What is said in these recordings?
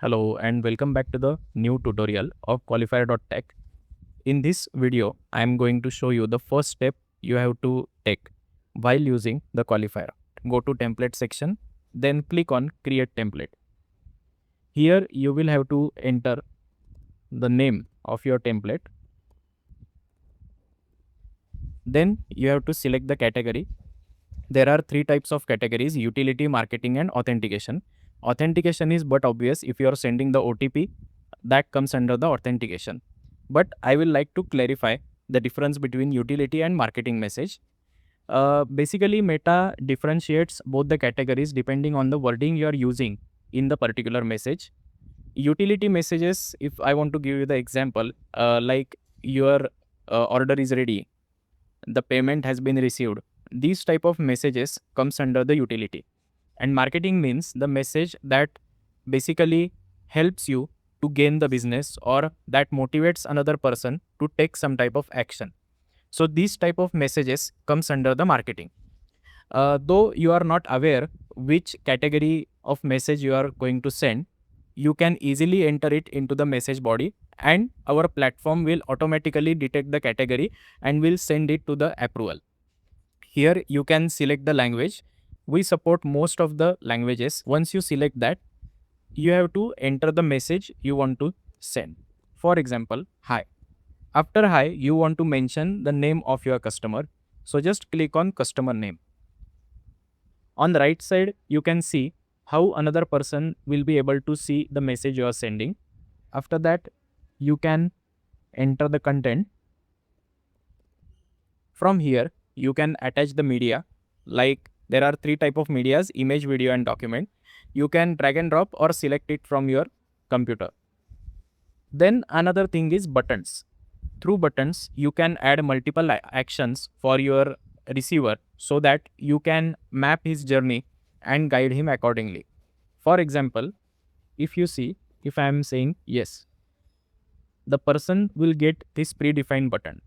Hello and welcome back to the new tutorial of Qualifyr.tech. In this video, I am going to show you the first step you have to take while using the qualifier. Go to template section, then click on create template. Here you will have to enter the name of your template. Then you have to select the category. There are three types of categories: utility, marketing and authentication. Authentication is but obvious. If you are sending the OTP, that comes under the authentication. But I will like to clarify the difference between utility and marketing message. Basically, Meta differentiates both the categories depending on the wording you are using in the particular message. Utility messages, if I want to give you the example, like your order is ready, the payment has been received. These type of messages comes under the utility. And marketing means the message that basically helps you to gain the business or that motivates another person to take some type of action. So these type of messages comes under the marketing. Though you are not aware which category of message you are going to send, you can easily enter it into the message body and our platform will automatically detect the category and will send it to the approval. Here you can select the language. We support most of the languages. Once you select that, you have to enter the message you want to send. For example, hi. After hi, you want to mention the name of your customer. So just click on customer name. On the right side, you can see how another person will be able to see the message you are sending. After that, you can enter the content. From here, you can attach the media. Like there are three type of medias: image, video and document. You can drag and drop or select it from your computer. Then another thing is buttons. Through buttons, you can add multiple actions for your receiver so that you can map his journey and guide him accordingly. For example, if you see, if I am saying yes, the person will get this predefined button.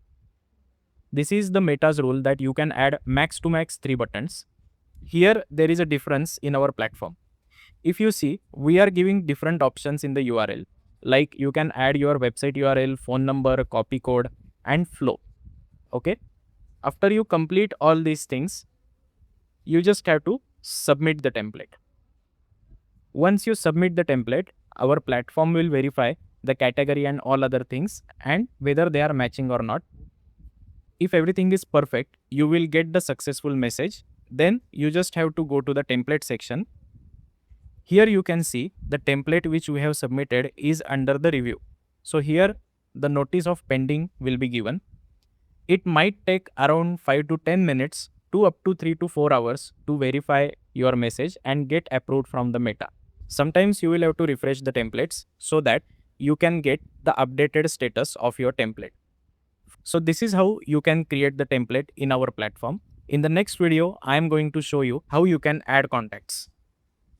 This is the Meta's rule that you can add max to max 3 buttons. Here, there is a difference in our platform. If you see, we are giving different options in the URL. Like you can add your website URL, phone number, copy code, and flow. Okay. After you complete all these things, you just have to submit the template. Once you submit the template, our platform will verify the category and all other things and whether they are matching or not. If everything is perfect, you will get the successful message. Then you just have to go to the template section. Here you can see the template which we have submitted is under the review. So here the notice of pending will be given. It might take around 5 to 10 minutes to up to 3 to 4 hours to verify your message and get approved from the Meta. Sometimes you will have to refresh the templates so that you can get the updated status of your template. So this is how you can create the template in our platform. In the next video, I am going to show you how you can add contacts.